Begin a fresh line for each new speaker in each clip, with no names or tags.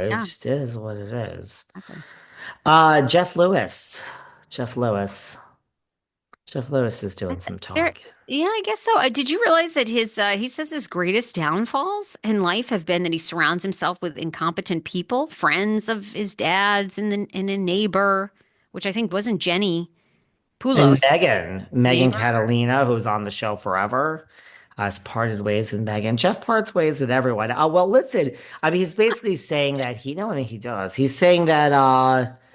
it
Yeah.
just is what it is.
Okay.
Jeff Lewis. Jeff Lewis. Jeff Lewis is doing some
There,
talk.
yeah, I guess so. Did you realize that he says his greatest downfalls in life have been that he surrounds himself with incompetent people, friends of his dad's and a neighbor, which I think wasn't Jenny
And
Poulos,
Megan
neighbor.
Catalina, who's on the show forever, has parted ways with Megan. Jeff parts ways with everyone. Oh, well, listen, I mean, he's basically saying that I mean, he does. He's saying that,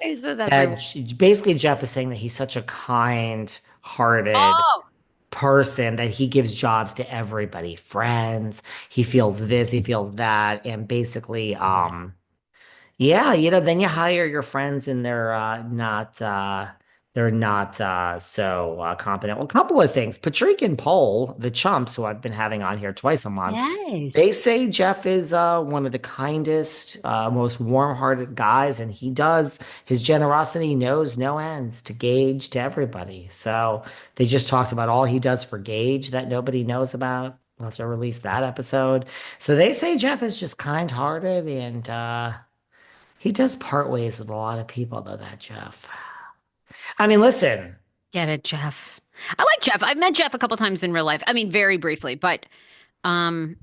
He's with everyone.
that basically Jeff is saying that he's such a kind-hearted
Oh,
person that he gives jobs to everybody, friends. He feels this, he feels that, and basically, yeah, then you hire your friends and they're not so competent. Well, a couple of things. Patrick and Paul, the chumps who I've been having on here twice a month, they
yes.
say Jeff is one of the kindest, most warm-hearted guys, and his generosity knows no ends to Gage, to everybody. So they just talked about all he does for Gage that nobody knows about. We'll have to release that episode. So they say Jeff is just kind-hearted and he does part ways with a lot of people, though, that Jeff. I mean, listen,
Get it, Jeff. I like Jeff. I've met Jeff a couple times in real life. I mean, very briefly, but um,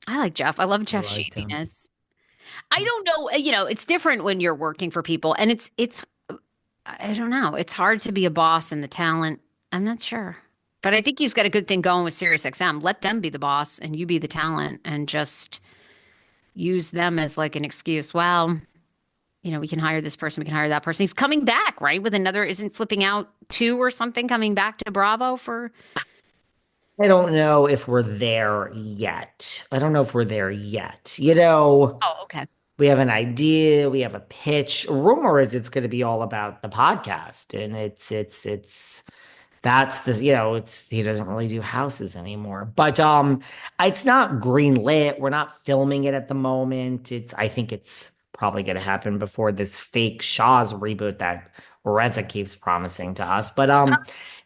I like Jeff. I love
I
Jeff's
liked him.
shadiness. I don't know, it's different when you're working for people, and it's I don't know. It's hard to be a boss and the talent. I'm not sure. But I think he's got a good thing going with SiriusXM. Let them be the boss and you be the talent and just use them as like an excuse. Well, we can hire this person, we can hire that person. He's coming back, right? With another, isn't flipping out two or something coming back to Bravo for.
I don't know if we're there yet. I don't know if we're there yet.
Oh, okay.
We have an idea, we have a pitch. Rumor is it's going to be all about the podcast, and that's the it's he doesn't really do houses anymore. But it's not green lit. We're not filming it at the moment. I think it's probably going to happen before this fake Shaw's reboot that Reza keeps promising to us. But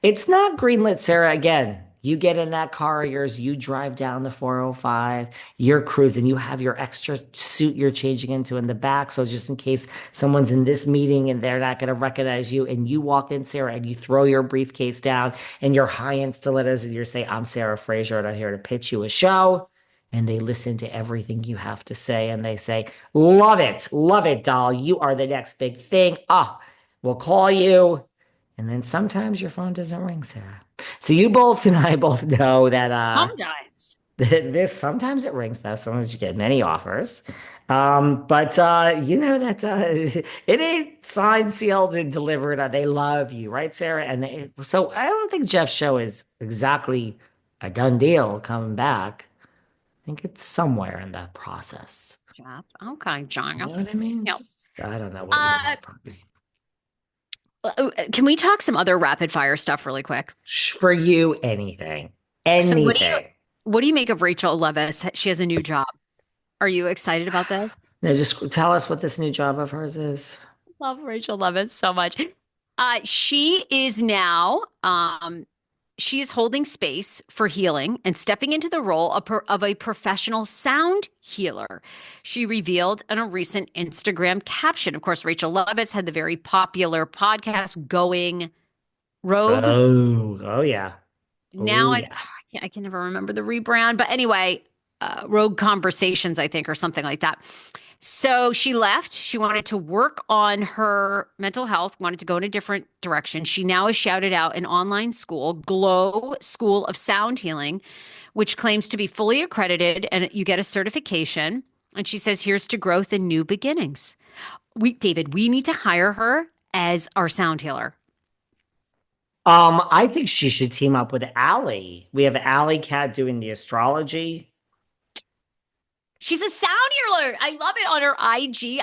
it's not green lit, Sarah. Again, you get in that car of yours, you drive down the 405, you're cruising, you have your extra suit you're changing into in the back. So just in case someone's in this meeting and they're not going to recognize you, and you walk in, Sarah, and you throw your briefcase down and your high-end stilettos and you say, I'm Sarah Fraser and I'm here to pitch you a show. And they listen to everything you have to say and they say, love it, doll. You are the next big thing. Ah, we'll call you. And then sometimes your phone doesn't ring, Sarah. So you both and I both know that
Sometimes.
this sometimes it rings though. Sometimes you get many offers. But that it ain't signed, sealed, and delivered. They love you, right, Sarah? So I don't think Jeff's show is exactly a done deal coming back. I think it's somewhere in that process.
Jeff. Okay, John.
You know what I mean?
No.
I don't know what you
Uh,
want from me.
can we talk some other rapid fire stuff really quick?
For you, anything.
So
Anything.
what do you make of Rachel Leviss? She has a new job. Are you excited about this?
Now just tell us what this new job of hers is.
Love Rachel Leviss so much. She is now she is holding space for healing and stepping into the role of a professional sound healer. She revealed in a recent Instagram caption. Of course, Rachel Leviss had the very popular podcast going Rogue.
Oh yeah.
Now
Oh yeah.
I can never remember the rebrand, but anyway, Rogue Conversations, I think, or something like that. So she left. She wanted to work on her mental health, wanted to go in a different direction. She now has shouted out an online school, Glow School of Sound Healing, which claims to be fully accredited and you get a certification. And she says, here's to growth and new beginnings. David, we need to hire her as our sound healer.
I think she should team up with Allie. We have Allie Cat doing the astrology.
She's a sound healer. I love it on her IG.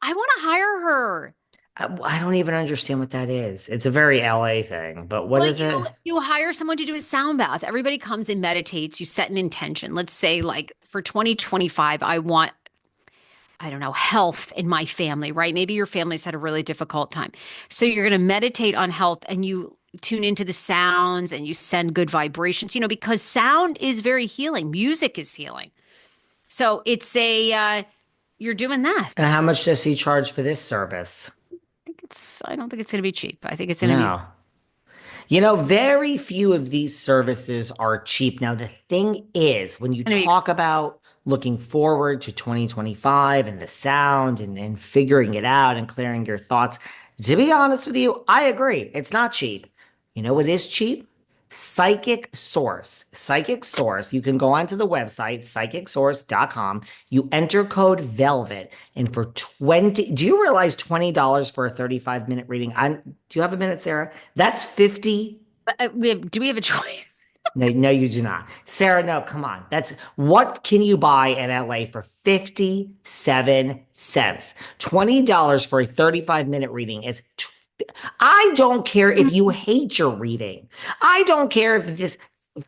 I want to hire her.
I don't even understand what that is. It's a very LA thing, but what
Well,
is it?
you hire someone to do a sound bath. Everybody comes and meditates. You set an intention. Let's say like for 2025, I don't know, health in my family, right? Maybe your family's had a really difficult time. So you're going to meditate on health and you tune into the sounds and you send good vibrations, because sound is very healing. Music is healing. So you're doing that.
And how much does he charge for this service?
I don't think it's going to be cheap. I think it's going to be
No. You know, very few of these services are cheap. Now, the thing is, when you
going to be
talk about looking forward to 2025 and the sound and figuring it out and clearing your thoughts, to be honest with you, I agree. It's not cheap. You know what is cheap? Psychic Source. Psychic Source. You can go onto the website, psychicsource.com. You enter code VELVET, and for 20, do you realize $20 for a 35-minute reading? Do you have a minute, Sarah? That's 50.
do we have a choice?
No, no, you do not. Sarah, no, come on. That's what can you buy in LA for 57 cents? $20 for a 35-minute reading is I don't care if you hate your reading. I don't care if this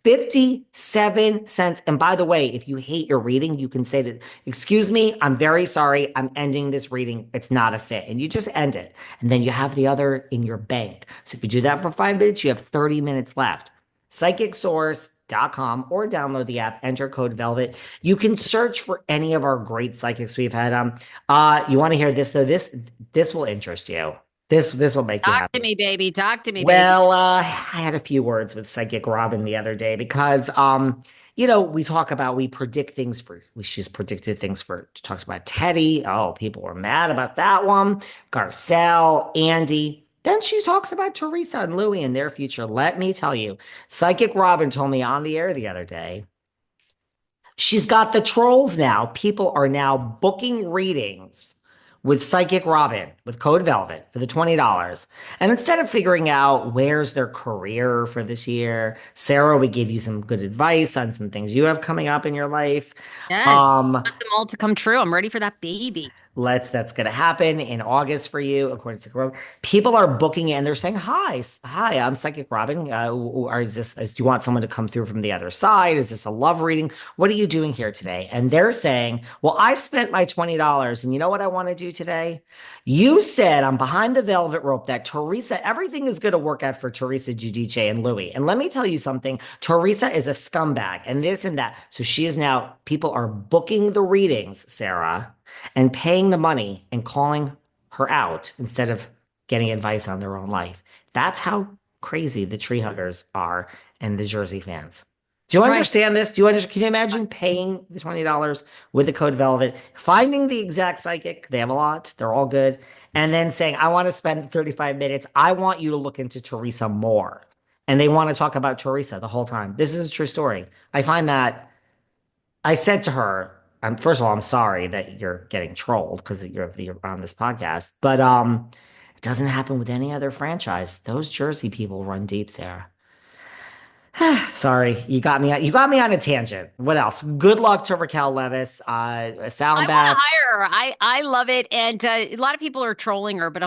57 cents. And by the way, if you hate your reading, you can say that, excuse me, I'm very sorry. I'm ending this reading. It's not a fit. And you just end it. And then you have the other in your bank. So if you do that for 5 minutes, you have 30 minutes left. PsychicSource.com or download the app, enter code VELVET. You can search for any of our great psychics we've had. You want to hear this though? This will interest you. This will make you
Talk to
happy.
me, baby. Talk to me, baby.
Well, I had a few words with Psychic Robin the other day because, we predict things she's predicted things for, she talks about Teddy. Oh, people were mad about that one. Garcelle, Andy. Then she talks about Teresa and Louie and their future. Let me tell you, Psychic Robin told me on the air the other day, she's got the trolls now. People are now booking readings with Psychic Robin with code Velvet for the $20. And instead of figuring out where's their career for this year, Sarah, we gave you some good advice on some things you have coming up in your life.
Yes.
Um,
Want them all to come true. I'm ready for that baby.
that's going to happen in August for you, according to Robin. People are booking it and they're saying, hi, I'm Psychic Robin. Do you want someone to come through from the other side? Is this a love reading? What are you doing here today? And they're saying, well, I spent my $20 and you know what I want to do today? You said I'm behind the velvet rope that Teresa, everything is going to work out for Teresa Giudice and Louis. And let me tell you something, Teresa is a scumbag and this and that. So she is now, people are booking the readings, Sarah, and paying the money and calling her out instead of getting advice on their own life. That's how crazy the tree huggers are and the Jersey fans. Do you
Right.
understand this? Can you imagine paying the $20 with the code Velvet, finding the exact psychic? They have a lot. They're all good. And then saying, I want to spend 35 minutes. I want you to look into Teresa more. And they want to talk about Teresa the whole time. This is a true story. I find that I said to her, first of all, I'm sorry that you're getting trolled because you're on this podcast, but it doesn't happen with any other franchise. Those Jersey people run deep, Sarah. Sorry, you got me. You got me on a tangent. What else? Good luck to Raquel Leviss. A
I
sound
want to
bath.
hire her. I love it. And a lot of people are trolling her, but